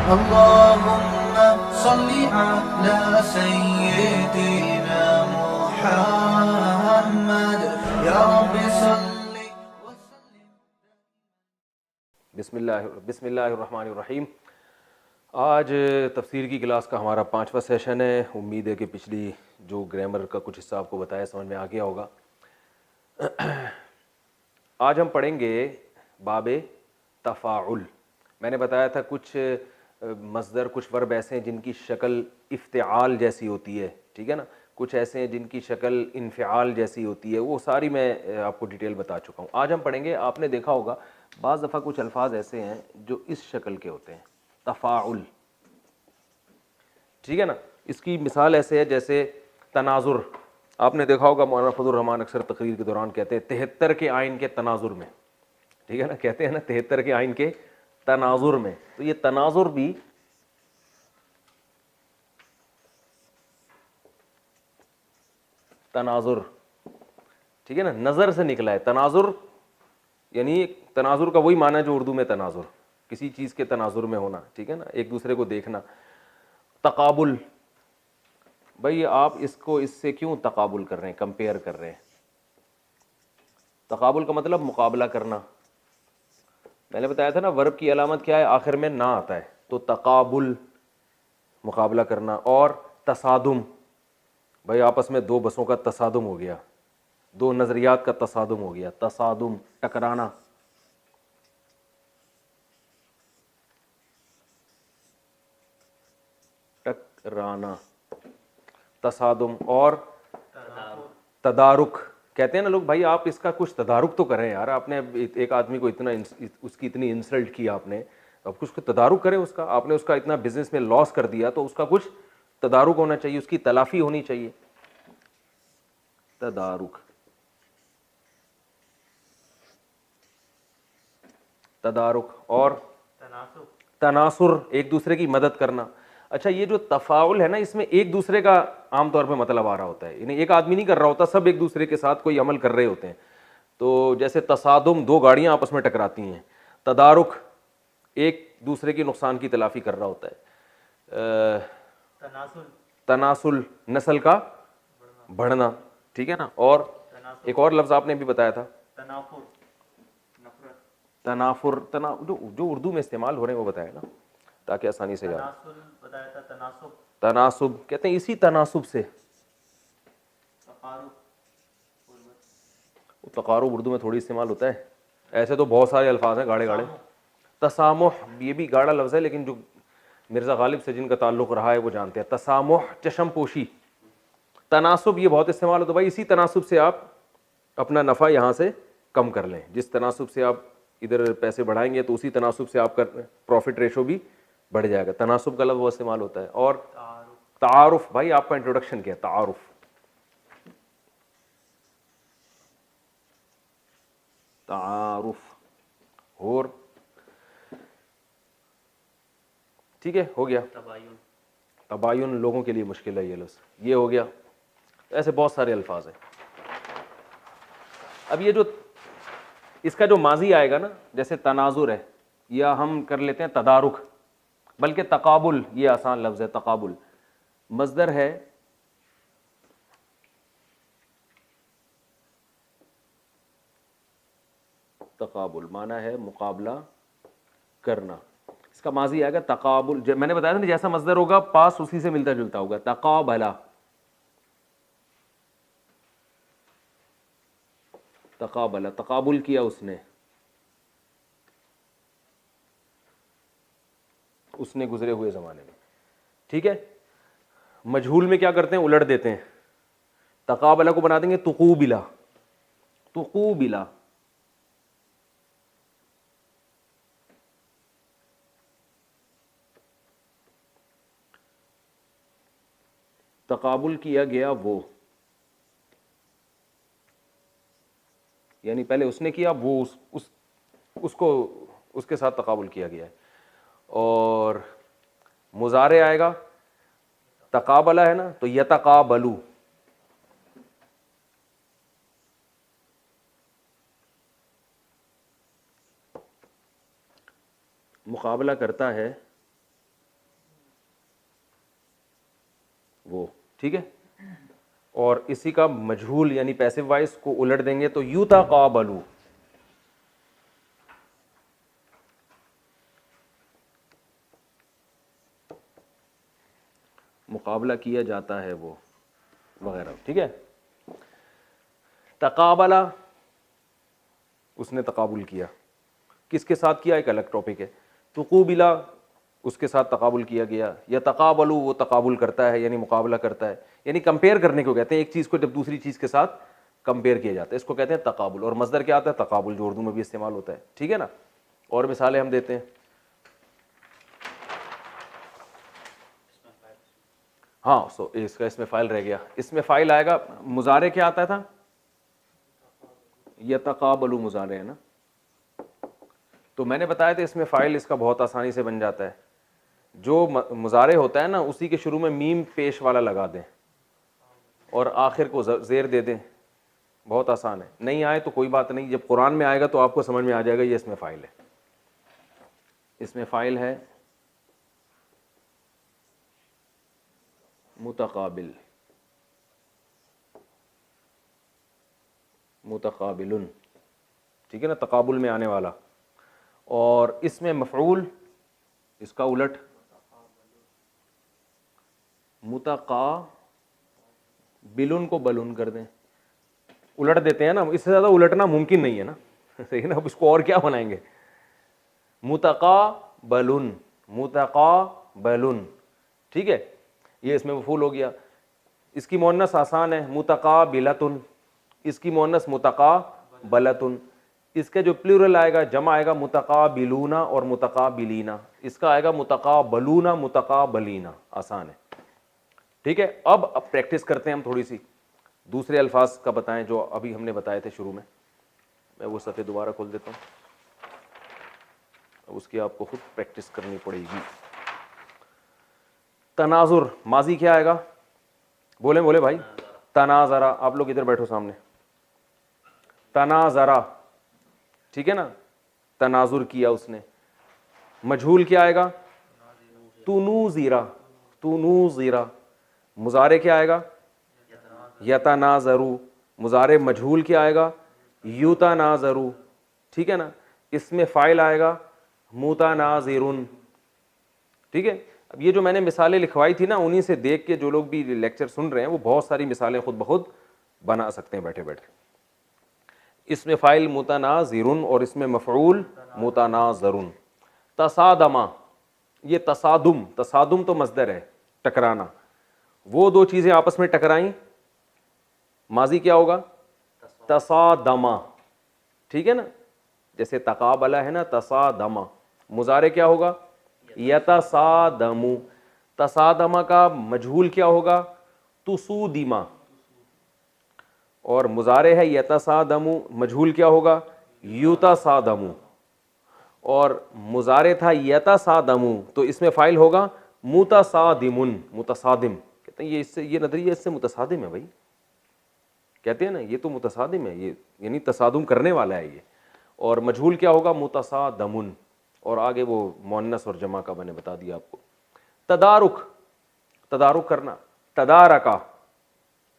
اللهم صل على سيدنا محمد یا رب صل وسلم. بسم اللہ الرحمن الرحیم. آج تفسیر کی کلاس کا ہمارا 5واں سیشن ہے. امید ہے کہ پچھلی جو گرامر کا کچھ حصہ آپ کو بتایا سمجھ میں آ گیا ہوگا. آج ہم پڑھیں گے باب تفاعل. میں نے بتایا تھا کچھ مصدر، کچھ ورب ایسے ہیں جن کی شکل افتعال جیسی ہوتی ہے، ٹھیک ہے نا. کچھ ایسے ہیں جن کی شکل انفعال جیسی ہوتی ہے، وہ ساری میں آپ کو ڈیٹیل بتا چکا ہوں. آج ہم پڑھیں گے، آپ نے دیکھا ہوگا بعض دفعہ کچھ الفاظ ایسے ہیں جو اس شکل کے ہوتے ہیں، تفاعل، ٹھیک ہے نا. اس کی مثال ایسے ہے جیسے تناظر. آپ نے دیکھا ہوگا مولانا فضل الرحمان اکثر تقریر کے دوران کہتے ہیں 73 کے آئین کے تناظر میں، ٹھیک ہے نا، کہتے ہیں نا 73 کے آئین کے تناظر میں. تو یہ تناظر بھی تناظر، ٹھیک ہے نا، نظر سے نکلا ہے. تناظر یعنی تناظر کا وہی معنی ہے جو اردو میں تناظر، کسی چیز کے تناظر میں ہونا، ٹھیک ہے نا، ایک دوسرے کو دیکھنا. تقابل، بھئی آپ اس کو اس سے کیوں تقابل کر رہے ہیں، کمپیئر کر رہے ہیں. تقابل کا مطلب مقابلہ کرنا. میں نے بتایا تھا نا ورب کی علامت کیا ہے، آخر میں نہ آتا ہے. تو تقابل مقابلہ کرنا. اور تصادم، بھئی آپس میں دو بسوں کا تصادم ہو گیا، دو نظریات کا تصادم ہو گیا. تصادم ٹکرانا. ٹکرانا، تصادم. اور تدارک. کہتے ہیں نا لوگ بھائی آپ اس کا کچھ تدارک تو کریں یار، آپ نے ایک آدمی کو اتنا اس کی اتنی انسلٹ کی آپ نے، اب کچھ تدارک کریں اس کا. آپ نے اس کا اتنا بزنس میں لاس کر دیا تو اس کا کچھ تدارک ہونا چاہیے، اس کی تلافی ہونی چاہیے. تدارک، تدارک. اور تناصر، ایک دوسرے کی مدد کرنا. اچھا یہ جو تفاعل ہے نا، اس میں ایک دوسرے کا عام طور پہ مطلب آ رہا ہوتا ہے، یعنی ایک آدمی نہیں کر رہا ہوتا، سب ایک دوسرے کے ساتھ کوئی عمل کر رہے ہوتے ہیں. تو جیسے تصادم، دو گاڑیاں آپس میں ٹکراتی ہیں. تدارک، ایک دوسرے کی نقصان کی تلافی کر رہا ہوتا ہے. تناسل، نسل کا بڑھنا، ٹھیک ہے نا. اور ایک اور لفظ آپ نے بھی بتایا تھا، تنافر. جو اردو میں استعمال ہو رہے ہیں وہ بتائے نا تاکہ آسانی سے یاد. تناسب کہتے ہیں اسی تناسب سے. تقارب اردو میں تھوڑی استعمال ہوتا ہے، ایسے تو بہت سارے الفاظ ہیں گاڑے گاڑے. تسامح، یہ بھی گاڑا لفظ ہے لیکن جو مرزا غالب سے جن کا تعلق رہا ہے وہ جانتے ہیں. تسامح، چشم پوشی. تناسب یہ بہت استعمال ہوتا ہے بھائی، اسی تناسب سے آپ اپنا نفع یہاں سے کم کر لیں. جس تناسب سے آپ ادھر پیسے بڑھائیں گے تو اسی تناسب سے آپ کا پروفٹ ریشو بھی بڑھ جائے گا. تناسب کا لفظ وہ استعمال ہوتا ہے. اور تعارف، بھائی آپ کا انٹروڈکشن کیا ہے، تعارف. تعارف. اور ٹھیک ہے، ہو گیا. تباین لوگوں کے لیے مشکل ہے یہ لفظ، یہ ہو گیا. ایسے بہت سارے الفاظ ہیں. اب یہ جو اس کا جو ماضی آئے گا نا، جیسے تناظر ہے، یا ہم کر لیتے ہیں تدارک، بلکہ تقابل یہ آسان لفظ ہے. تقابل مصدر ہے تقابل، معنی ہے مقابلہ کرنا. اس کا ماضی آئے گا تقابل. میں نے بتایا تھا نا جیسا مصدر ہوگا پاس اسی سے ملتا جلتا ہوگا. تقابلا، تقابلا، تقابل کیا اس نے گزرے ہوئے زمانے میں، ٹھیک ہے. مجہول میں کیا کرتے ہیں، الٹ دیتے ہیں. تقابلا کو بنا دیں گے تقوبلا. تقوبلا، تقابل کیا گیا وہ، یعنی پہلے اس نے کیا، وہ اس کو اس کے ساتھ تقابل کیا گیا ہے. اور مضارع آئے گا، تقابلہ ہے نا تو یتقابلو، مقابلہ کرتا ہے وہ, ٹھیک ہے. اور اسی کا مجہول یعنی پیسو وائس کو الٹ دیں گے تو یتقابلو، مقابلہ کیا جاتا ہے وہ وغیرہ، ٹھیک ہے. تقابلہ، اس نے تقابل کیا، کس کے ساتھ کیا ایک الگ ٹاپک ہے. تقوبلہ، اس کے ساتھ تقابل کیا گیا. یا تقابلو، وہ تقابل کرتا ہے یعنی مقابلہ کرتا ہے، یعنی کمپیئر کرنے کو کہتے ہیں. ایک چیز کو جب دوسری چیز کے ساتھ کمپیئر کیا جاتا ہے اس کو کہتے ہیں تقابل. اور مصدر کیا آتا ہے؟ تقابل، جو اردو میں بھی استعمال ہوتا ہے، ٹھیک ہے نا. اور مثالیں ہم دیتے ہیں. ہاں اس کا اس میں فائل رہ گیا. اس میں فائل آئے گا، مضارع کیا آتا تھا؟ یتقابلو مضارع ہے نا. تو میں نے بتایا تھا اس میں فائل اس کا بہت آسانی سے بن جاتا ہے. جو مضارع ہوتا ہے نا اسی کے شروع میں میم پیش والا لگا دیں اور آخر کو زیر دے دیں، بہت آسان ہے. نہیں آئے تو کوئی بات نہیں، جب قرآن میں آئے گا تو آپ کو سمجھ میں آ جائے گا یہ اس میں فائل ہے. اس میں فائل ہے متقابل، متقابلن، ٹھیک ہے نا، تقابل میں آنے والا. اور اس میں مفعول، اس کا الٹ متقابلن کو بلن کر دیں، الٹ دیتے ہیں نا. اس سے زیادہ الٹنا ممکن نہیں ہے نا، صحیح ہے نا. اب اس کو اور کیا بنائیں گے؟ متقابلن، متقابلن، ٹھیک ہے. یہ اس میں مفعول ہو گیا. اس کی مؤنث آسان ہے، متقابلتن. اس کی مؤنث متقابلتن. اس کا جو پلورل آئے گا، جمع آئے گا متقابلون اور متقابلین. اس کا آئے گا متقابلون، متقابلین. آسان ہے، ٹھیک ہے. اب پریکٹس کرتے ہیں ہم تھوڑی سی. دوسرے الفاظ کا بتائیں جو ابھی ہم نے بتائے تھے شروع میں. میں وہ صفحے دوبارہ کھول دیتا ہوں، اب اس کی آپ کو خود پریکٹس کرنی پڑے گی. تناظر، ماضی کیا آئے گا؟ بولیں بولے بھائی. تناظرا، آپ لوگ ادھر بیٹھو سامنے. تناظرا، ٹھیک ہے نا، تناظر کیا اس نے. مجہول کیا آئے گا؟ تنوزیرا، تنوزیرا. مضارع کیا آئے گا؟ یتناظرو. مضارع مجہول کیا آئے گا؟ یتناظرو، ٹھیک ہے نا. اس میں فاعل آئے گا متناظرن، ٹھیک ہے. اب یہ جو میں نے مثالیں لکھوائی تھی نا انہی سے دیکھ کے جو لوگ بھی لیکچر سن رہے ہیں وہ بہت ساری مثالیں خود بخود بنا سکتے ہیں بیٹھے بیٹھے. اس میں فاعل متناظرن اور اس میں مفعول متناظرن. تصادما، یہ تصادم، تصادم تو مصدر ہے، ٹکرانا. وہ دو چیزیں آپس میں ٹکرائیں، ماضی کیا ہوگا؟ تصادما، ٹھیک ہے نا. جیسے تقابلہ ہے نا، تصادما. مضارع کیا ہوگا؟ یتصادمو. تصادما کا مجہول کیا ہوگا؟ تسودیما. اور مضارع ہے یتصادمو، مجہول کیا ہوگا؟ یتصادمو. اور مضارع تھا یتصادمو تو اس میں فاعل ہوگا متصادمن، متصادم. کہتے ہیں یہ نظریہ اس سے متصادم ہے بھائی، کہتے ہیں نا یہ تو متصادم ہے، یہ یعنی تصادم کرنے والا ہے یہ. اور مجہول کیا ہوگا؟ متصادمن. اور آگے وہ مؤنث اور جمع کا میں نے بتا دیا آپ کو. تدارک، تدارک کرنا. تدارکا،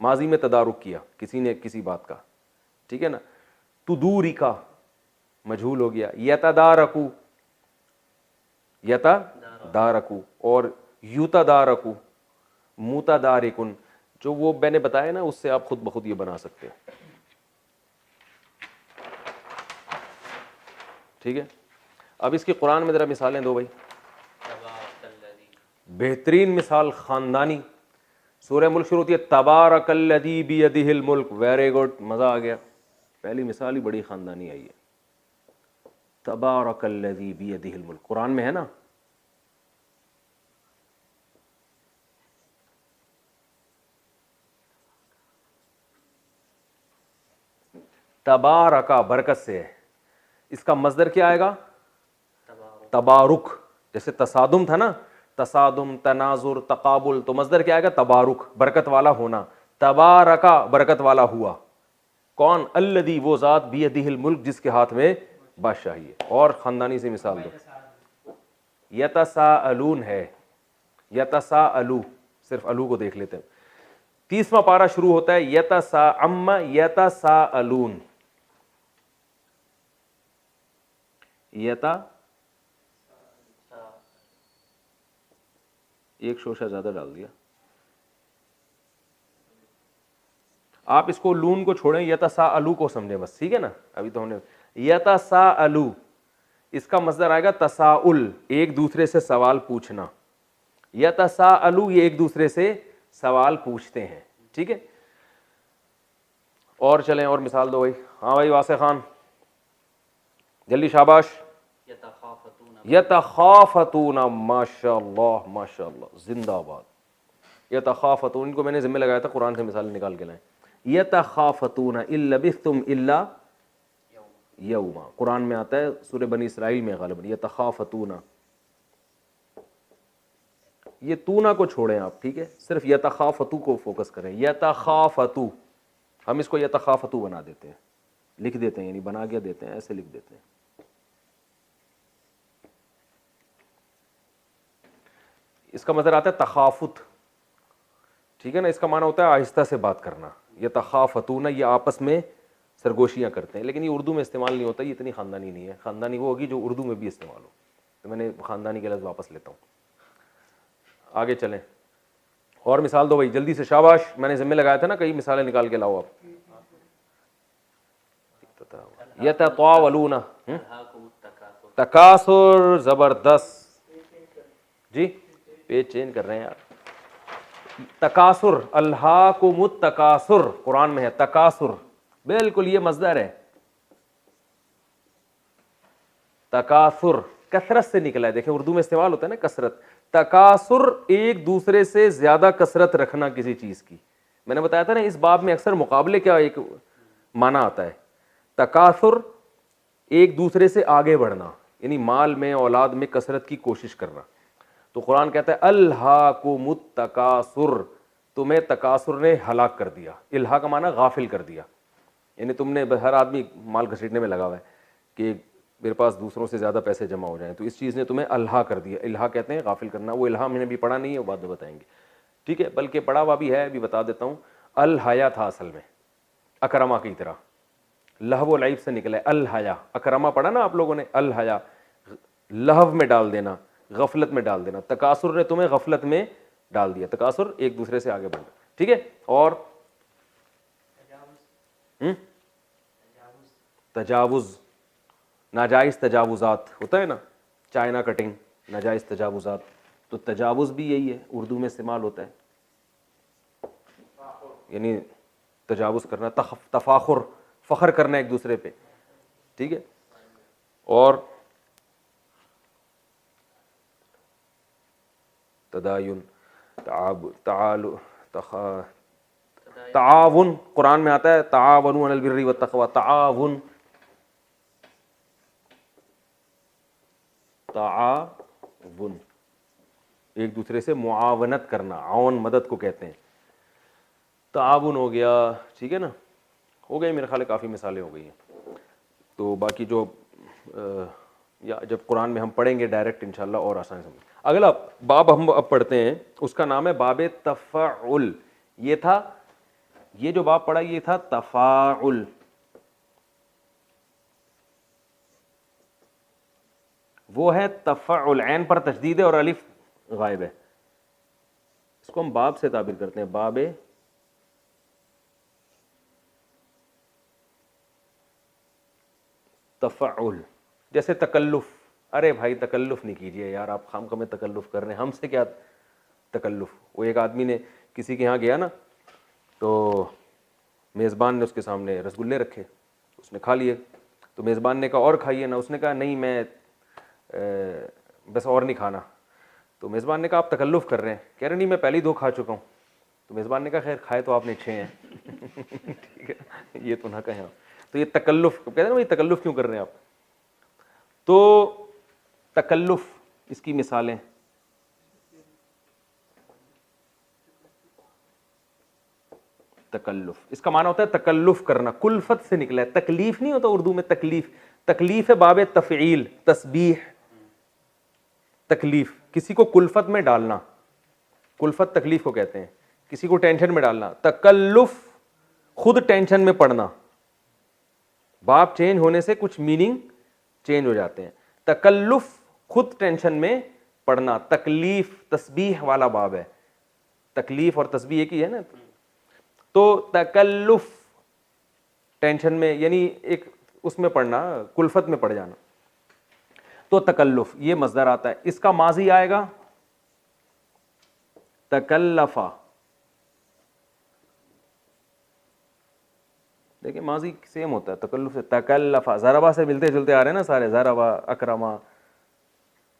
ماضی میں تدارک کیا کسی نے کسی بات کا، ٹھیک ہے نا. تدورکا، مجہول ہو گیا. یتدارکو، یتدارکو. اور یتدارکو، متدارکن. جو وہ میں نے بتایا نا اس سے آپ خود بخود یہ بنا سکتے ہیں، ٹھیک ہے. اب اس کی قرآن میں ذرا مثالیں دو بھائی. بہترین مثال خاندانی. سورہ ملک شروع ہوتی ہے تبارک الذی بیدہ الملک. ویری گڈ، مزہ آ گیا. پہلی مثال ہی بڑی خاندانی آئی ہے. تبارک الذی بیدہ الملک، قرآن میں ہے نا. تبارکا برکت سے ہے. اس کا مصدر کیا آئے گا؟ تبارک. جیسے تصادم تھا نا، تصادم، تناظر، تقابل، تو مصدر کیا آئے گا؟ تبارک، برکت والا ہونا. تبارکا، برکت والا ہوا. کون؟ الذی، وہ ذات، بیدہ الملک، جس کے ہاتھ میں بادشاہی ہے. اور خاندانی سے مثال دو. یتساءلون ہے، یتساءلو صرف الو کو دیکھ لیتے ہیں. 30واں پارہ شروع ہوتا ہے یتساءم یتساءلون. ایک شوشہ زیادہ ڈال دیا. آپ اس کو لون کو چھوڑیں, یتساءلو کو سمجھیں بس, ٹھیک ہے نا. ابھی تو ہم نے یتساءلو, اس کا مصدر آئے گا تساؤل, ایک دوسرے سے سوال پوچھنا. یتساءلو یہ ایک دوسرے سے سوال پوچھتے ہیں, ٹھیک ہے. اور چلیں اور مثال دو بھائی. ہاں بھائی واسع خان جلدی, شاباش. یتخافتون, ماشاء اللہ ماشاء اللہ, زندہ باد. یتخافتون, ان کو میں نے ذمہ لگایا تھا قرآن سے مثال نکال کے لائیں. یتخافتون ان لبثتم الا یوما, قرآن میں آتا ہے سورہ بنی اسرائیل میں غالباً. یتخافتون, یہ تونا کو چھوڑیں آپ, ٹھیک ہے, صرف یتخافتو کو فوکس کریں. یتخافتو, ہم اس کو یتخافتو بنا دیتے ہیں, لکھ دیتے ہیں, یعنی بنا کے دیتے ہیں, ایسے لکھ دیتے ہیں. اس کا مطلب آتا ہے تخافت, ٹھیک ہے نا. اس کا معنی ہوتا ہے آہستہ سے بات کرنا. یتخافتون, یہ آپس میں سرگوشیاں کرتے ہیں, لیکن یہ اردو میں استعمال نہیں ہوتا, یہ اتنی خاندانی نہیں ہے. خاندانی وہ ہوگی جو اردو میں بھی استعمال ہو, تو میں نے خاندانی کے لفظ واپس لیتا ہوں. آگے چلیں, اور مثال دو بھائی جلدی سے, شاباش. میں نے ذمہ لگایا تھا نا, کئی مثالیں نکال کے لاؤ آپ. یتطاولون, تکاثر, زبردست جی, پیج چینج کر رہے ہیں یار. تکاثر, الہاکم التکاثر, قرآن میں ہے تکاثر, بالکل یہ مصدر ہے. تکاثر کثرت سے نکلا ہے, دیکھیں اردو میں استعمال ہوتا ہے نا کثرت. تکاثر ایک دوسرے سے زیادہ کثرت رکھنا کسی چیز کی. میں نے بتایا تھا نا اس باب میں اکثر مقابلے کا ایک معنی آتا ہے. تکاثر ایک دوسرے سے آگے بڑھنا, یعنی مال میں, اولاد میں کثرت کی کوشش کرنا. تو قرآن کہتا ہے الہاکم التکاثر, تمہیں تکاثر نے ہلاک کر دیا. الہا کا معنی غافل کر دیا, یعنی تم نے, ہر آدمی مال گھسیٹنے میں لگا ہوا ہے کہ میرے پاس دوسروں سے زیادہ پیسے جمع ہو جائیں, تو اس چیز نے تمہیں الہا کر دیا. الہا کہتے ہیں غافل کرنا. وہ الہا میں نے بھی پڑھا نہیں ہے, وہ بعد میں بتائیں گے, ٹھیک ہے, بلکہ پڑھا ہوا بھی ہے, ابھی بتا دیتا ہوں. الحیا تھا اصل میں اکرما کی طرح, لہو و لعب سے نکلا ہے الحیا. اکرما پڑھا نا آپ لوگوں نے, الحیا لہو میں ڈال دینا, غفلت میں ڈال دینا. تکاثر نے تمہیں غفلت میں ڈال دیا. تکاثر ایک دوسرے سے آگے بڑھنا, ٹھیک ہے. اور تجاوز, ناجائز تجاوزات ہوتا ہے نا, چائنا کٹنگ, ناجائز تجاوزات. تو تجاوز بھی یہی ہے, اردو میں استعمال ہوتا ہے, یعنی تجاوز کرنا, تفاخر, فخر کرنا ایک دوسرے پہ, ٹھیک ہے. اور تداین, تعاون, قرآن میں آتا ہے تعاونوا علی البر والتقوی. تعاون, تعاون ایک دوسرے سے معاونت کرنا, عون مدد کو کہتے ہیں. تعاون ہو گیا, ٹھیک ہے نا. ہو گئی میرے خیال ہے, کافی مثالیں ہو گئی ہیں. تو باقی جو یا جب قرآن میں ہم پڑھیں گے ڈائریکٹ انشاءاللہ اور آسانی سمجھ. اگلا باب ہم اب پڑھتے ہیں, اس کا نام ہے باب تفاعل. یہ تھا, یہ جو باب پڑھا یہ تھا تفاعل. وہ ہے تفاعل, عین پر تشدید ہے اور الف غائب ہے. اس کو ہم باب سے تعبیر کرتے ہیں, باب تفاعل. جیسے تکلف, ارے بھائی تکلف نہیں کیجیے یار, آپ خام خواہ میں تکلف کر رہے ہیں, ہم سے کیا تکلف. وہ ایک آدمی نے کسی کے یہاں گیا نا, تو میزبان نے اس کے سامنے رسگلے رکھے, اس نے کھا لیے. تو میزبان نے کہا اور کھائیے نا, اس نے کہا نہیں میں بس اور نہیں کھانا. تو میزبان نے کہا آپ تکلف کر رہے ہیں. کہہ رہے نہیں میں پہلے ہی 2 کھا چکا ہوں. تو میزبان نے کہا خیر کھائے تو آپ نے 6 ہیں. ٹھیک ہے, یہ تو نہ کہیں آپ. تو یہ تکلف کہتے ہیں نا, یہ تکلف کیوں کر رہے ہیں آپ. تو تکلف, اس کی مثالیں, تکلف اس کا معنی ہوتا ہے تکلف کرنا, کلفت سے نکلا ہے. تکلیف نہیں ہوتا اردو میں, تکلیف, تکلیف ہے باب تفعیل, تسبیح, تکلیف, کسی کو کلفت میں ڈالنا. کلفت تکلیف کو کہتے ہیں, کسی کو ٹینشن میں ڈالنا. تکلف خود ٹینشن میں پڑنا, باب چینج ہونے سے کچھ میننگ چینج ہو جاتے ہیں. تکلف خود ٹینشن میں پڑنا. تکلیف تسبیح والا باب ہے, تکلیف اور تسبیح ایک ہی ہے نا. تو تکلف ٹینشن میں یعنی ایک اس میں پڑنا, کلفت میں پڑ جانا. تو تکلف یہ مصدر آتا ہے. اس کا ماضی آئے گا تکلفا. دیکھیں ماضی سیم ہوتا ہے تکلف سے. تکلفا ضربا سے ملتے جلتے آ رہے ہیں نا سارے, ضربا اکرما.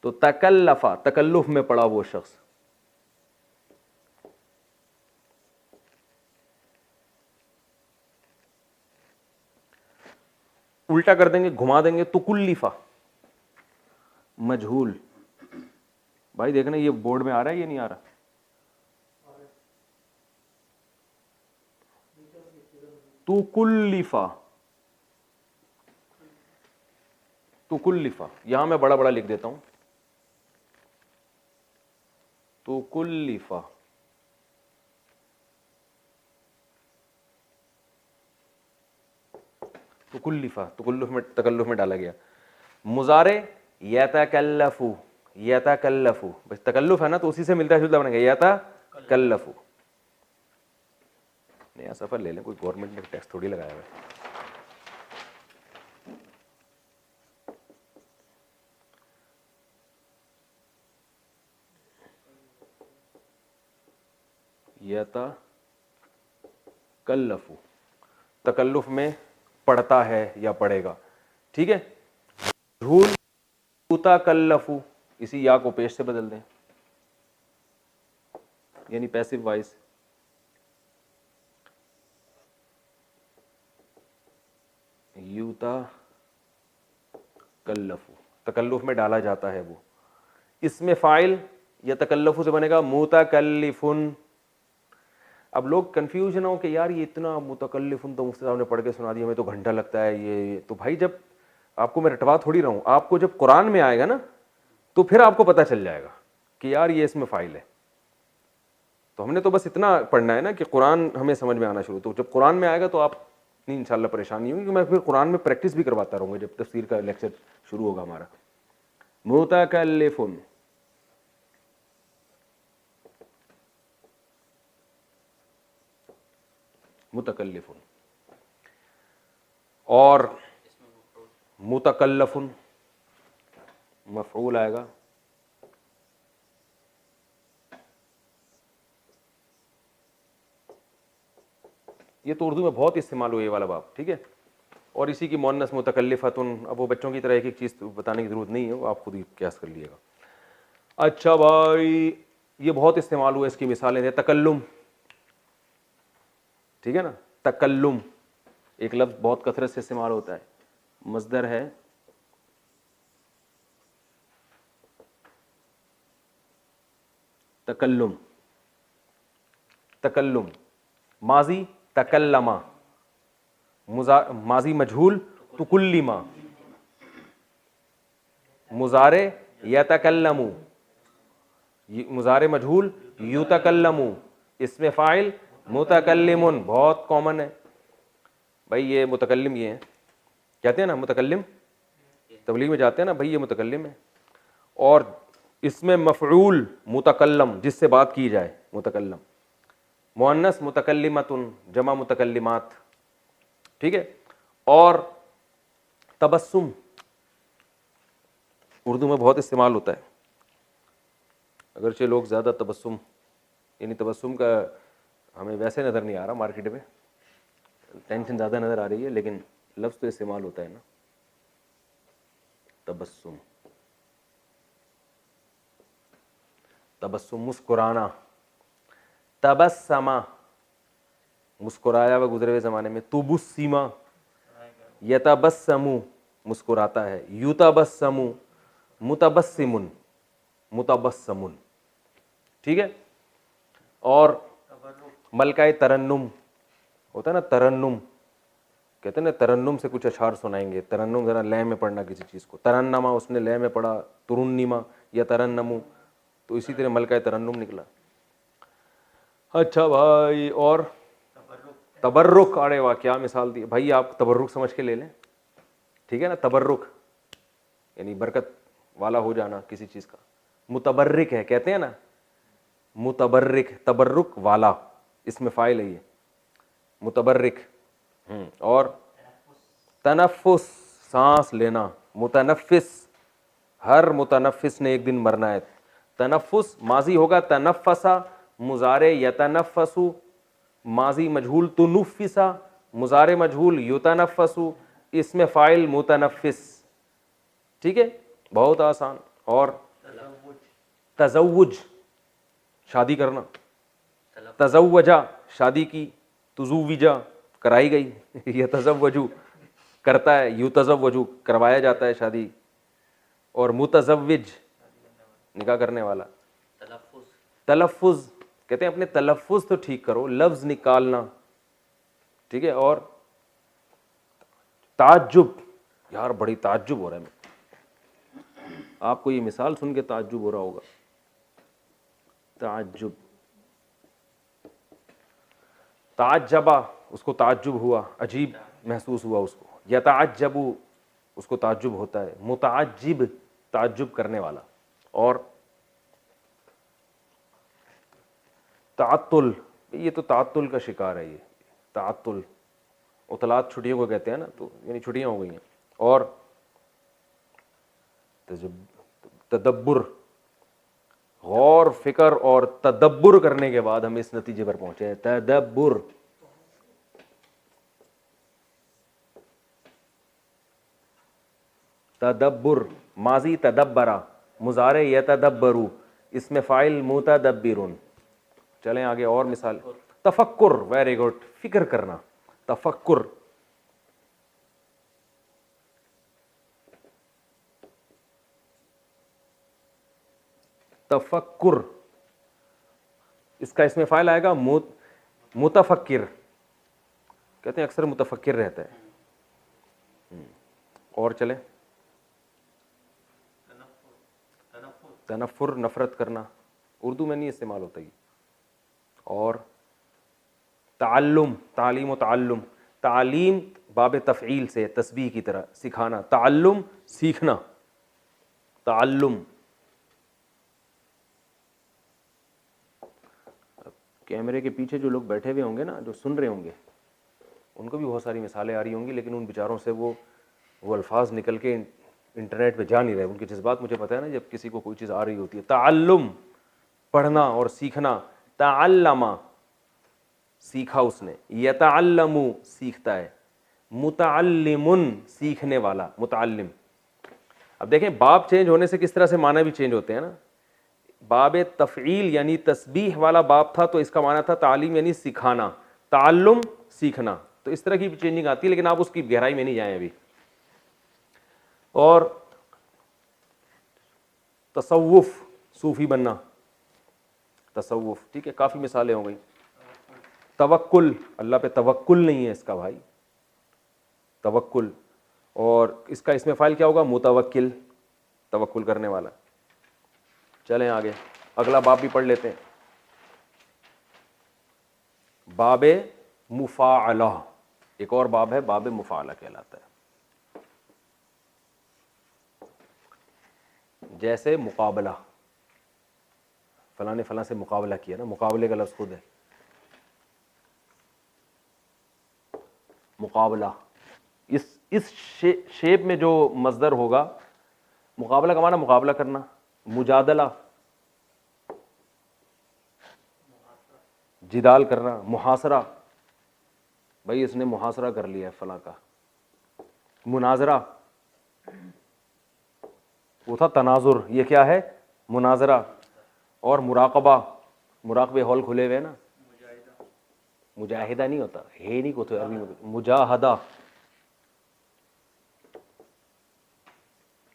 تو تکلفا تکلف میں پڑا وہ شخص. الٹا کر دیں گے, گھما دیں گے, تکلفا مجہول. بھائی دیکھنا یہ بورڈ میں آ رہا ہے یہ نہیں آ رہا؟ تکلفا, تکلفا یہاں میں بڑا بڑا لکھ دیتا ہوں. تکلفا تکلفا تکلف میں ڈالا گیا. مضارع یتکلفو, یتکلفو بس تکلف ہے نا تو اسی سے ملتا جلتا بنے گا یتکلفو. نیا سفر لے لیں, کوئی گورنمنٹ نے ٹیکس تھوڑی لگایا ہوا ہے. یتکلفو تکلف میں پڑھتا ہے یا پڑھے گا, ٹھیک ہے. جھول یتکلفو, اسی یا کو پیش سے بدل دیں یعنی پیسو وائس. یتکلفو تکلف میں ڈالا جاتا ہے وہ. اس میں فاعل یا تکلفو سے بنے گا متکلفن. اب لوگ کنفیوژن ہو کہ یار یہ اتنا متکلفن تو مفتی صاحب نے پڑھ کے سنا دیا, ہمیں تو گھنٹہ لگتا ہے یہ. تو بھائی جب آپ کو میں رٹوا تھوڑی رہا ہوں, آپ کو جب قرآن میں آئے گا نا تو پھر آپ کو پتہ چل جائے گا کہ یار یہ اس میں فاعل ہے. تو ہم نے تو بس اتنا پڑھنا ہے نا کہ قرآن ہمیں سمجھ میں آنا شروع. تو جب قرآن میں آئے گا تو آپ نہیں انشاءاللہ پریشان نہیں ہوں گی, میں پھر قرآن میں پریکٹس بھی کرواتا رہوں گا جب تفسیر کا لیکچر شروع ہوگا ہمارا. متکلفن متکلفن. اور متکلفن مفعول آئے گا. یہ تو اردو میں بہت استعمال ہوئی یہ والا باب, ٹھیک ہے. اور اسی کی مؤنث متکلفتن. اب وہ بچوں کی طرح ایک ایک چیز بتانے کی ضرورت نہیں ہے, وہ آپ خود ہی قیاس کر لیے گا. اچھا بھائی یہ بہت استعمال ہوا, اس کی مثالیں ہیں. تکلم, ٹھیک ہے نا. تکلم ایک لفظ بہت کثرت سے استعمال ہوتا ہے, مصدر ہے تکلم. تکلم ماضی تکلما, ماضی مجہول تکلما, مضارع یتکلمو, مضارع مجہول یتکلمو, اس میں فاعل متکلمن. بہت کامن ہے بھائی یہ متکلم, یہ ہے کہتے ہیں نا متکلم, تبلیغ میں جاتے ہیں نا بھائی یہ متکلم ہے. اور اس میں مفعول متکلم, جس سے بات کی جائے, متکلم. مؤنث متکلمتن, جمع متکلمات, ٹھیک ہے. اور تبسم اردو میں بہت استعمال ہوتا ہے, اگرچہ لوگ زیادہ تبسم یعنی تبسم کا ہمیں ویسے نظر نہیں آ رہا مارکیٹ میں, ٹینشن زیادہ نظر آ رہی ہے, لیکن لفظ تو استعمال ہوتا ہے نا تبسم. تبسم مسکرانا, تبسما مسکرایا ہوا گزرے ہوئے زمانے میں. تبسما یتبسمو مسکراتا ہے. یتبسمو متبسمن, متبسمن, ٹھیک ہے. اور ملکہ ترنم ہوتا ہے نا, ترنم کہتے ہیں نا ترنم سے کچھ اشعار سنائیں گے. ترنم ذرا لے میں پڑھنا کسی چیز کو, ترنما اس نے لے میں پڑھا, ترنما یا ترنمو, تو اسی طرح ملکہ ترنم نکلا. اچھا بھائی، اور تبرک، ارے واہ کیا مثال دی بھائی، آپ تبرک سمجھ کے لے لیں، ٹھیک ہے نا، تبرک یعنی برکت والا ہو جانا کسی چیز کا. متبرک ہے کہتے ہیں نا، متبرک، تبرک والا، اس میں فاعل ہے یہ متبرک. اور تنفس، سانس لینا، متنفس، ہر متنفس نے ایک دن مرنا ہے. تنفس ماضی ہوگا تنفسا، مضارع یتنفس، ماضی مجہول تنفسا، مضارع مجہول یتنفس، اس میں فاعل متنفس. ٹھیک ہے، بہت آسان. اور تزوج، شادی کرنا، تزوجا شادی کی، تزوجا کرائی گئی، یتزوجو کرتا ہے، یتزوجو کروایا جاتا ہے شادی. اور متزوج نکاح کرنے والا. تلفظ کہتے ہیں اپنے تلفظ تو ٹھیک کرو، لفظ نکالنا. ٹھیک ہے. اور تعجب، یار بڑی تعجب ہو رہا ہے، آپ کو یہ مثال سن کے تعجب ہو رہا ہوگا. تعجب، تعجبا اس کو تعجب ہوا، عجیب محسوس ہوا اس کو. یتعجب اس کو تعجب ہوتا ہے. متعجب تعجب کرنے والا. اور تعطل، یہ تو تعطل کا شکار ہے، یہ تعطل، عطلات چھٹیوں کو کہتے ہیں نا، تو یعنی چھٹیاں ہو گئی ہیں. اور تدبر، غور فکر اور تدبر کرنے کے بعد ہم اس نتیجے پر پہنچے ہیں. تدبر، تدبر ماضی تدبرا، مضارع یتدبرو، اس میں فاعل متدبرون. چلیں آگے اور مثال. تفکر، ویری گڈ، فکر کرنا، تفکر. تفکر اس کا اس میں فاعل آئے گا متفکر، کہتے ہیں اکثر متفکر رہتا ہے. اور چلیں، تنفر نفرت کرنا، اردو میں نہیں استعمال ہوتا یہ. اور تعلم، تعلیم و تعلم، تعلیم باب تفعیل سے تسبیح کی طرح سکھانا، تعلم سیکھنا، تعلم. کیمرے کے پیچھے جو لوگ بیٹھے ہوئے ہوں گے نا، جو سن رہے ہوں گے، ان کو بھی بہت ساری مثالیں آ رہی ہوں گی، لیکن ان بیچاروں سے وہ الفاظ نکل کے انٹرنیٹ پہ جا نہیں رہے. ان کے جذبات مجھے پتہ ہے نا، جب کسی کو کوئی چیز آ رہی ہوتی ہے. تعلم پڑھنا اور سیکھنا، تعلم سیکھا اس نے، یتعلم سیکھتا ہے، متعلم سیکھنے والا، متعلم. اب دیکھیں باب چینج ہونے سے کس طرح سے معنی بھی چینج ہوتے ہیں نا. باب تفعیل یعنی تسبیح والا باب تھا تو اس کا معنی تھا تعلیم یعنی سکھانا، تعلم سیکھنا. تو اس طرح کی بھی چینجنگ آتی ہے، لیکن آپ اس کی گہرائی میں نہیں جائیں ابھی. اور تصوف، صوفی بننا، تصوف. ٹھیک ہے، کافی مثالیں ہو گئی. توکل، اللہ پہ توکل نہیں ہے اس کا بھائی، توکل. اور اس کا اس میں فاعل کیا ہوگا؟ متوکل، توکل کرنے والا. چلیں آگے، اگلا باب بھی پڑھ لیتے ہیں. باب مفاعلہ، ایک اور باب ہے، باب مفاعلہ کہلاتا ہے. جیسے مقابلہ، فلاں نے فلاں سے مقابلہ کیا نا، مقابلے کا لفظ خود ہے مقابلہ. اس شیپ میں جو مصدر ہوگا، مقابلہ کا معنی مقابلہ کرنا، مجادلہ جدال کرنا، محاصرہ، بھائی اس نے محاصرہ کر لیا ہے فلاں کا. مناظرہ وہ تھا تناظر، یہ کیا ہے؟ مناظرہ. اور مراقبہ، مراقبے ہال کھلے ہوئے نا، مجاہدہ نہیں ہوتا ہے، نہیں کو تو عربی میں مجاہدہ.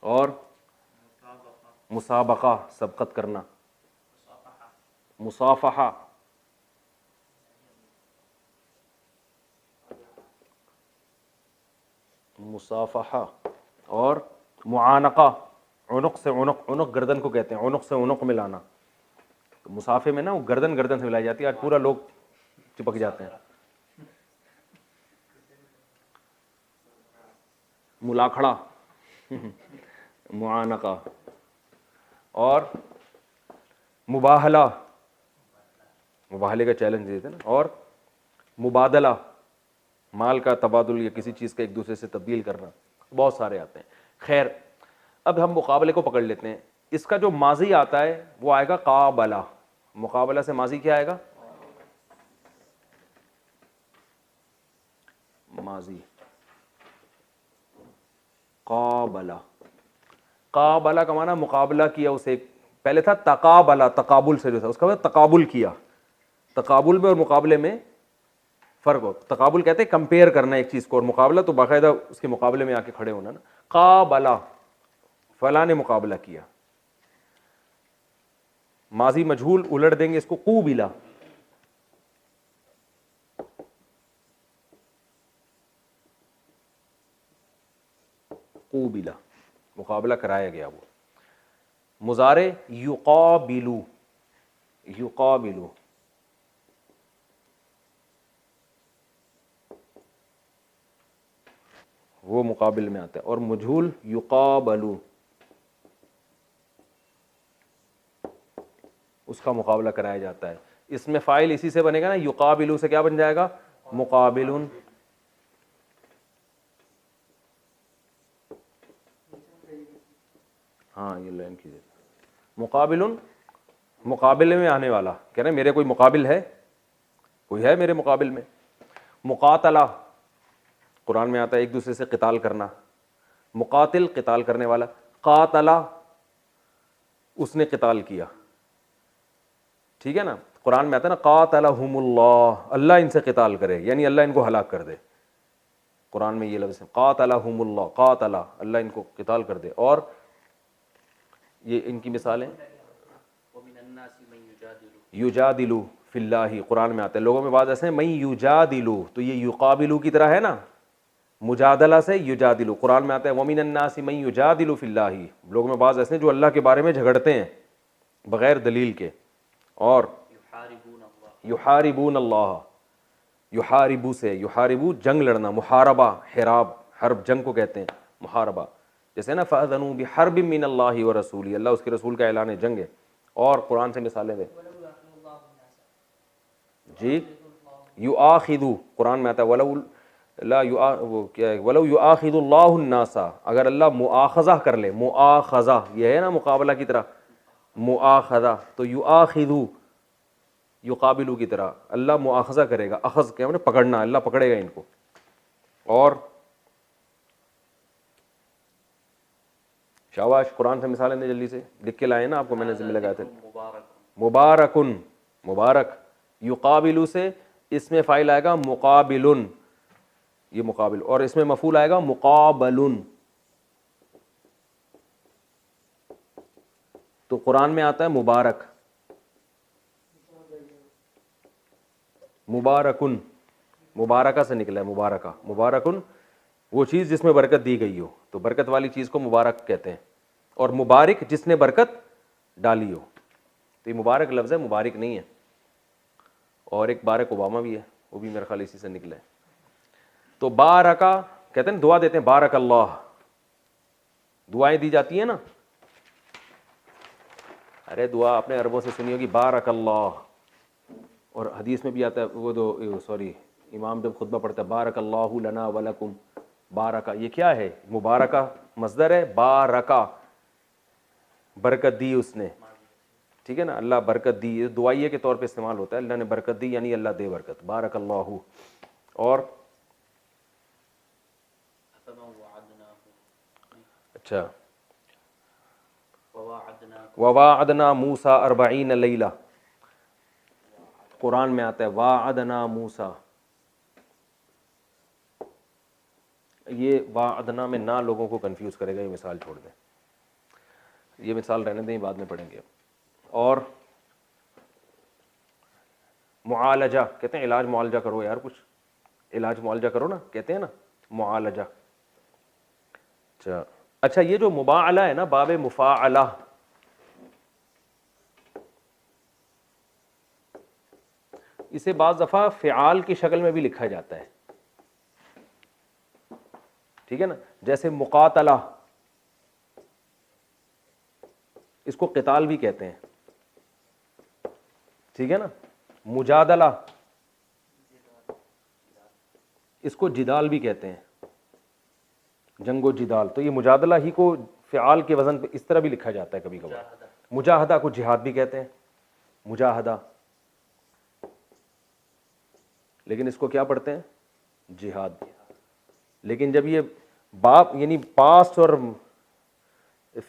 اور مسابقہ سبقت کرنا، مصافحہ، مصافحہ. اور معانقہ، عنق سے عنق، عنق گردن کو کہتے ہیں، عنق سے عنق ملانا. تو مسافے میں نا وہ گردن گردن سے ملائی جاتی ہے, آج پورا لوگ چپک جاتے ہیں. ملاکھڑا, معانقہ, اور مباہلہ, مباہلے کا چیلنج دیتے ہیں نا, اور مبادلہ, مال کا تبادل یا کسی چیز کا ایک دوسرے سے تبدیل کرنا, بہت سارے آتے ہیں. خیر اب ہم مقابلے کو پکڑ لیتے ہیں. اس کا جو ماضی آتا ہے وہ آئے گا قابلہ. مقابلہ سے ماضی کیا آئے گا؟ ماضی قابلہ. قابلہ کا معنی مقابلہ کیا اسے. پہلے تھا تقابلہ, تقابل سے جو تھا اس کا مطلب تقابل کیا. تقابل میں اور مقابلے میں فرق ہو. تقابل کہتے ہیں کمپیئر کرنا ایک چیز کو, اور مقابلہ تو باقاعدہ اس کے مقابلے میں آ کے کھڑے ہونا نا. قابلہ, فلاں نے مقابلہ کیا. ماضی مجہول الٹ دیں گے اس کو قوبلہ. قوبلہ, مقابلہ کرایا گیا. وہ مضارع یقابلو, یقابلو, وہ مقابل میں آتا ہے. اور مجہول یقابلو, اس کا مقابلہ کرایا جاتا ہے. اس میں فاعل اسی سے بنے گا نا, یقابلو سے کیا بن جائے گا؟ مقابلن. ہاں یہ لائن کیجیے. مقابلن, مقابلے میں آنے والا. کہہ رہے ہیں میرے کوئی مقابل ہے, کوئی ہے میرے مقابل میں. مقاتلہ, قرآن میں آتا ہے ایک دوسرے سے قتال کرنا. مقاتل, قتال کرنے والا. قاتلہ, اس نے قتال کیا. ٹھیک ہے نا. قرآن میں آتا ہے نا قاتلہم اللہ, اللہ ان سے قتال کرے, یعنی اللہ ان کو ہلاک کر دے. قرآن میں یہ لفظ ہے قاتلہم اللہ, قاتلہ, اللہ ان کو قتال کر دے. اور یہ ان کی مثالیں یجادلو فی اللہ, قرآن میں آتا ہے. لوگوں میں بعض ایسے ہیں من یجادلو, تو یہ یقابلو کی طرح ہے نا, مجادلہ سے یجادلو. قرآن میں آتا ہے ومن الناس من یجادل فی اللہ, لوگوں میں بعض ایسے ہیں جو اللہ کے بارے میں جھگڑتے ہیں بغیر دلیل کے. اور یحاربون اللہ, یحاربو سے, یحاربو جنگ لڑنا, محاربہ, حراب, حرب جنگ کو کہتے ہیں, محاربہ. جیسے نا فأذنوا بحرب من اللہ ورسولہ, اللہ اس کے رسول کا اعلان جنگ ہے. اور قرآن سے مثالیں دیں جی. یؤاخذو, قرآن میں آتا ہے ولو لا وہ کیا ہے, ولو یؤاخذ اللہ الناس, اگر اللہ مؤاخذہ کر لے. مؤاخذہ یہ ہے نا مقابلہ کی طرح, مؤاخذہ. تو یؤاخذو, یقابلو کی طرح اللہ مؤاخذہ کرے گا. اخذ کیا ہے پکڑنا, اللہ پکڑے گا ان کو. اور شاباش, قرآن سے مثالیں دیں جلدی سے, لکھ کے لائے نا آپ کو, میں نے ذمہ لگایا تھا. مبارکن, مبارک. یقابلو سے اس میں فاعل آئے گا مقابلن, یہ مقابل. اور اس میں مفعول آئے گا مقابلن. تو قرآن میں آتا ہے مبارک, مبارکن, مبارکہ سے نکلا ہے مبارکہ. مبارکن وہ چیز جس میں برکت دی گئی ہو, تو برکت والی چیز کو مبارک کہتے ہیں. اور مبارک جس نے برکت ڈالی ہو. تو یہ مبارک لفظ ہے, مبارک نہیں ہے. اور ایک بارک اوباما بھی ہے, وہ بھی میرے خیال اسی سے نکلا ہے. تو بارکا کہتے ہیں دعا دیتے ہیں, بارک اللہ, دعائیں دی جاتی ہیں نا. ارے دعا آپ نے عربوں سے سنی ہوگی, بارک اللہ. اور حدیث میں بھی آتا ہے, وہ دو سوری امام جب خطبہ پڑھتا ہے بارک اللہ لنا ولکم, بارکا یہ کیا ہے؟ مبارکہ مصدر ہے, بارکا برکت دی اس نے. ٹھیک ہے نا, اللہ برکت دی, دعائیے کے طور پہ استعمال ہوتا ہے. اللہ نے برکت دی یعنی اللہ دے برکت, بارک اللہ. اور اچھا وواعدنا موسیٰ 40 لیلہ, قرآن میں آتا ہے واعدنا موسیٰ. یہ واعدنا میں نہ لوگوں کو کنفیوز کرے گا, یہ مثال چھوڑ دیں, یہ مثال رہنے دیں, بعد میں پڑھیں گے. اور معالجہ کہتے ہیں, علاج معالجہ کرو یار, کچھ علاج معالجہ کرو نا, کہتے ہیں نا معالجہ. اچھا یہ جو مباعلہ ہے نا, باب مفاعلہ, اسے بعض دفعہ فعال کی شکل میں بھی لکھا جاتا ہے, ٹھیک ہے نا, جیسے مقاتلہ, اس کو قتال بھی کہتے ہیں, ٹھیک ہے نا. مجادلہ, اس کو جدال بھی کہتے ہیں, جنگ و جدال. تو یہ مجادلہ ہی کو فعال کے وزن پہ اس طرح بھی لکھا جاتا ہے کبھی کبھار. مجاہدہ کو جہاد بھی کہتے ہیں, مجاہدہ, لیکن اس کو کیا پڑھتے ہیں, جہاد. لیکن جب یہ باپ یعنی پاسٹ اور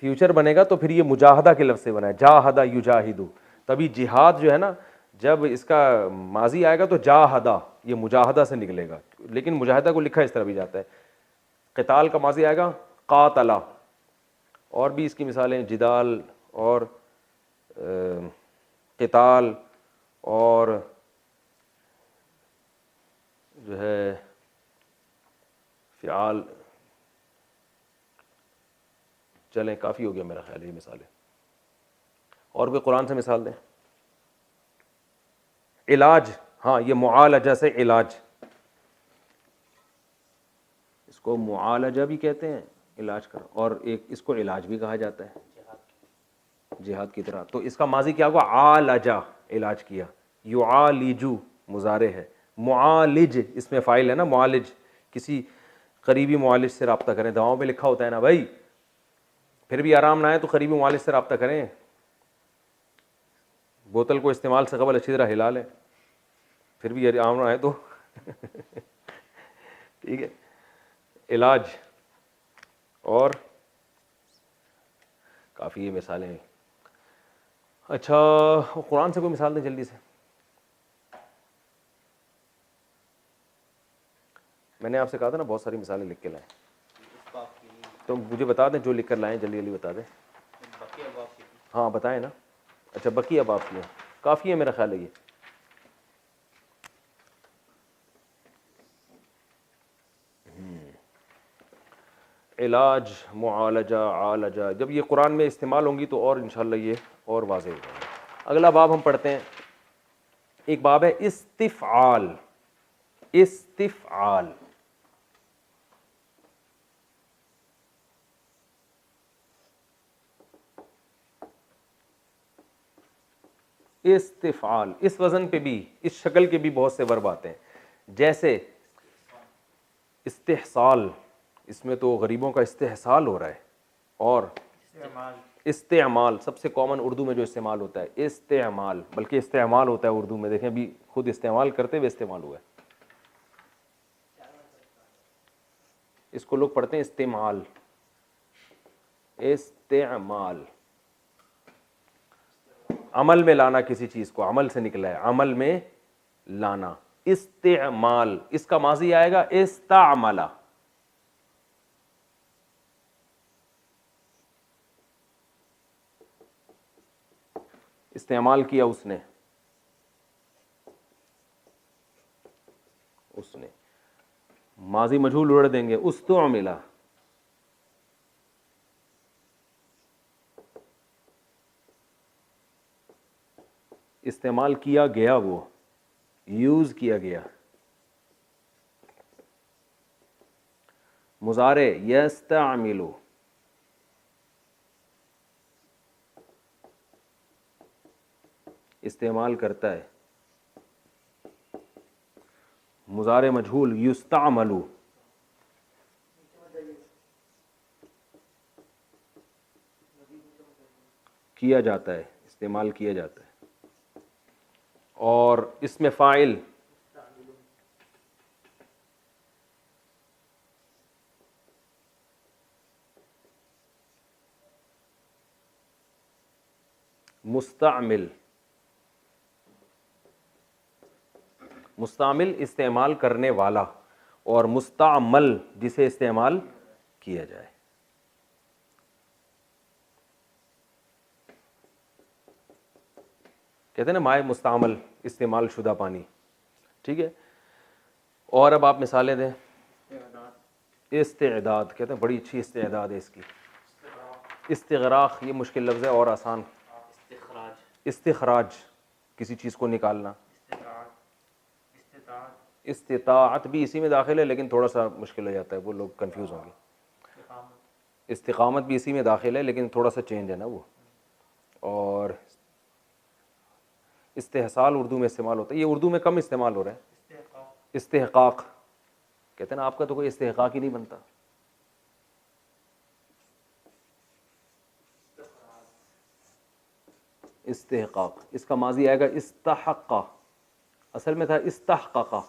فیوچر بنے گا تو پھر یہ مجاہدہ کے لفظ سے بنا ہے, جاہدہ یجاہدو. تبھی جہاد جو ہے نا, جب اس کا ماضی آئے گا تو جاہدہ, یہ مجاہدہ سے نکلے گا, لیکن مجاہدہ کو لکھا اس طرح بھی جاتا ہے. قتال کا ماضی آئے گا قاتلہ. اور بھی اس کی مثالیں جدال اور قتال اور جو ہے فعال. چلیں کافی ہو گیا میرا خیال ہے یہ مثالیں, اور کوئی قرآن سے مثال دیں. علاج, ہاں یہ معالجہ سے علاج, اس کو معالجہ بھی کہتے ہیں, علاج کا, اور ایک اس کو علاج بھی کہا جاتا ہے جہاد کی طرح. تو اس کا ماضی کیا ہوا, عالجہ, علاج کیا. یعالجو مضارع ہے, معالج اس میں فاعل ہے نا, معالج. کسی قریبی معالج سے رابطہ کریں, دواؤں پہ لکھا ہوتا ہے نا بھائی, پھر بھی آرام نہ آئے تو قریبی معالج سے رابطہ کریں. بوتل کو استعمال سے قبل اچھی طرح ہلا لیں, پھر بھی آرام نہ آئے تو ٹھیک ہے. علاج اور کافی یہ مثالیں ہیں. اچھا قرآن سے کوئی مثال دیں جلدی سے. میں نے آپ سے کہا تھا نا بہت ساری مثالیں لکھ کے لائیں, تو مجھے بتا دیں جو لکھ کر لائیں, جلدی جلدی بتا دیں. ہاں بتائیں نا. اچھا بقیہ باب کی ہیں, کافی ہے میرا خیال ہے یہ. علاج, معالجہ, عالجہ, جب یہ قرآن میں استعمال ہوں گی تو اور انشاءاللہ یہ اور واضح ہو جائے گا. اگلا باب ہم پڑھتے ہیں, ایک باب ہے استفعال. استفعال, استفعال, اس وزن پہ بھی, اس شکل کے بھی بہت سے ورب آتے ہیں, جیسے استحصال, اس میں تو غریبوں کا استحصال ہو رہا ہے. اور استعمال, سب سے کامن اردو میں جو استعمال ہوتا ہے, استعمال, بلکہ استعمال ہوتا ہے اردو میں, دیکھیں ابھی خود استعمال کرتے ہوئے استعمال ہوا ہے. اس کو لوگ پڑھتے ہیں استعمال. استعمال, عمل میں لانا کسی چیز کو, عمل سے نکلا ہے, عمل میں لانا. استعمال, اس کا ماضی آئے گا استعملا. استعمال کیا اس نے, اس نے. ماضی مجہول اڑ دیں گے, استعملا. استعمال کیا گیا, وہ یوز کیا گیا. مضارع یستعمل, استعمال کرتا ہے. مضارع مجہول یستعمل, کیا جاتا ہے, استعمال کیا جاتا ہے. اور اس میں فاعل مستعمل. مستعمل استعمال کرنے والا, اور مستعمل جسے استعمال کیا جائے. کہتے ہیں نا مائع مستعمل, استعمال شدہ پانی, ٹھیک ہے. اور اب آپ مثالیں دیں. استعداد, کہتے ہیں بڑی اچھی استعداد ہے اس کی. استغراق, یہ مشکل لفظ ہے اور آسان. استخراج, کسی چیز کو نکالنا. استطاعت بھی اسی میں داخل ہے لیکن تھوڑا سا مشکل ہو جاتا ہے, وہ لوگ کنفیوز ہوں گے. استقامت بھی اسی میں داخل ہے لیکن تھوڑا سا چینج ہے نا وہ. اور استحصال اردو میں استعمال ہوتا ہے, یہ اردو میں کم استعمال ہو رہا ہے. استحقاق کہتے ہیں نا, آپ کا تو کوئی استحقاق ہی نہیں بنتا. استحقاق, اس کا ماضی آئے گا استحقا, اصل میں تھا استحققا.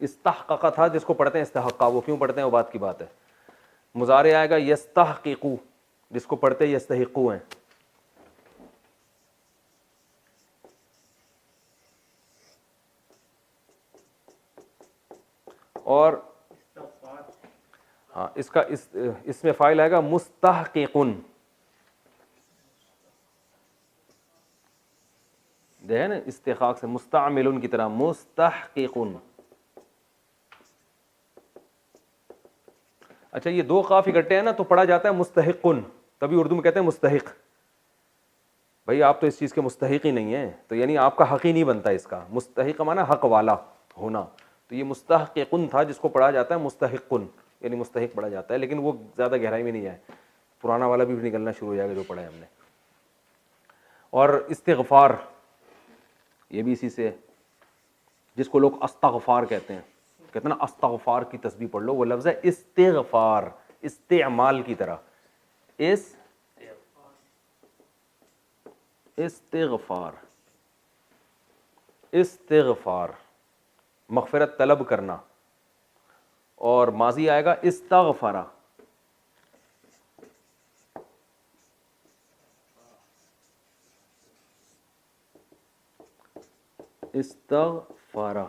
استحققا تھا جس کو پڑھتے ہیں استحقا, وہ کیوں پڑھتے ہیں وہ بات کی بات ہے. مضارع آئے گا یستحققو, جس کو پڑھتے یستحقو ہیں. اور ہاں اس کا اس میں فاعل آئے گا مستحققن. دیکھیں نا استحقاق سے مستعمل کی طرح مستحققن. اچھا یہ دو قاف اکٹھے ہیں نا تو پڑھا جاتا ہے مستحقن, تبھی اردو میں کہتے ہیں مستحق. بھائی آپ تو اس چیز کے مستحق ہی نہیں ہیں, تو یعنی آپ کا حق ہی نہیں بنتا اس کا. مستحق معنی حق والا ہونا, تو یہ مستحققن تھا جس کو پڑھا جاتا ہے مستحقن, یعنی مستحق پڑھا جاتا ہے, لیکن وہ زیادہ گہرائی میں نہیں ہے, پرانا والا بھی نکلنا شروع ہو جائے گا جو پڑھا ہے ہم نے. اور استغفار یہ بھی اسی سے ہے, جس کو لوگ استغفار کہتے ہیں. کہتے ہیں نا استغفار کی تسبیح پڑھ لو, وہ لفظ ہے استغفار, استعمال کی طرح. استغفار, استغفار مغفرت طلب کرنا. اور ماضی آئے گا استغفرا. استغفرا,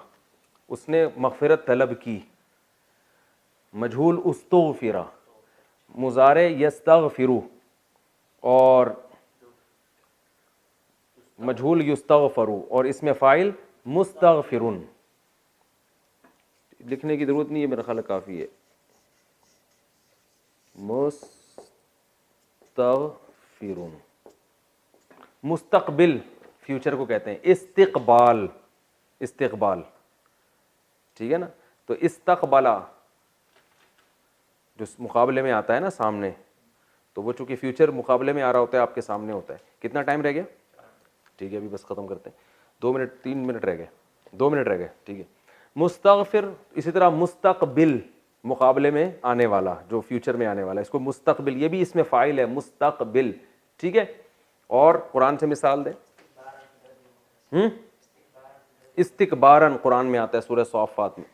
اس نے مغفرت طلب کی. مجہول استغفرا, مضارع یستغفرو, اور مجہول یستغفرو, اور اس میں فاعل مستغفرن. لکھنے کی ضرورت نہیں ہے, میرا خیال کافی ہے. مستغفرن. مستقبل فیوچر کو کہتے ہیں استقبال. استقبال ٹھیک ہے نا. تو استقبلا جو مقابلے میں آتا ہے نا سامنے, تو وہ چونکہ فیوچر مقابلے میں آ رہا ہوتا ہے, آپ کے سامنے ہوتا ہے. کتنا ٹائم رہ گیا؟ ٹھیک ہے ابھی بس ختم کرتے ہیں, 2 منٹ 3 منٹ رہ گئے, 2 منٹ رہ گئے. ٹھیک ہے. مستغفر اسی طرح مستقبل مقابلے میں آنے والا, جو فیوچر میں آنے والا, اس کو مستقبل, یہ بھی اس میں فاعل ہے مستقبل. ٹھیک ہے. اور قرآن سے مثال دیں. استکبارن قرآن میں آتا ہے سورہ صافات میں,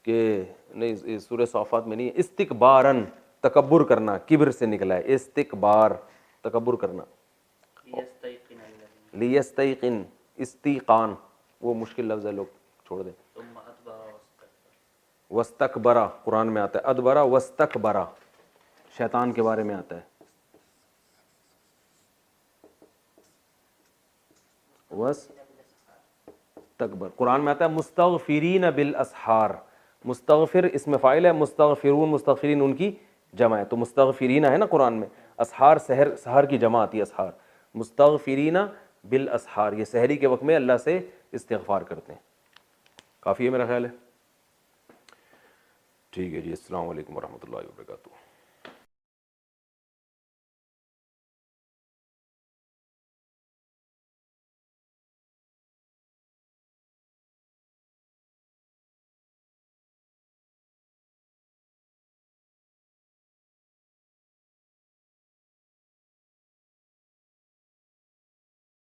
کہ نہیں سورہ صافات میں نہیں ہے, استکبارن تکبر کرنا, کبر سے نکلا ہے استکبار, تکبر کرنا. لیستیقن, استیقان وہ مشکل لفظ ہے, لوگ چھوڑ دیں. واستکبرا قرآن میں آتا ہے, ادبرا واستکبرا شیطان کے بارے میں آتا ہے. واستکبر قرآن میں آتا ہے مستغفرین بالاسحار. مستغفر اس میں فاعل ہے, مستغفرون مستغفرین ان کی جمع ہے, تو مستغفرین ہے نا قرآن میں. اسحار سحر کی جمع آتی ہے اسحار. مستغفرین بالاسحار, یہ سحری کے وقت میں اللہ سے استغفار کرتے ہیں. کافی ہے میرا خیال ہے. ٹھیک ہے جی, السلام علیکم ورحمۃ اللہ وبرکاتہ.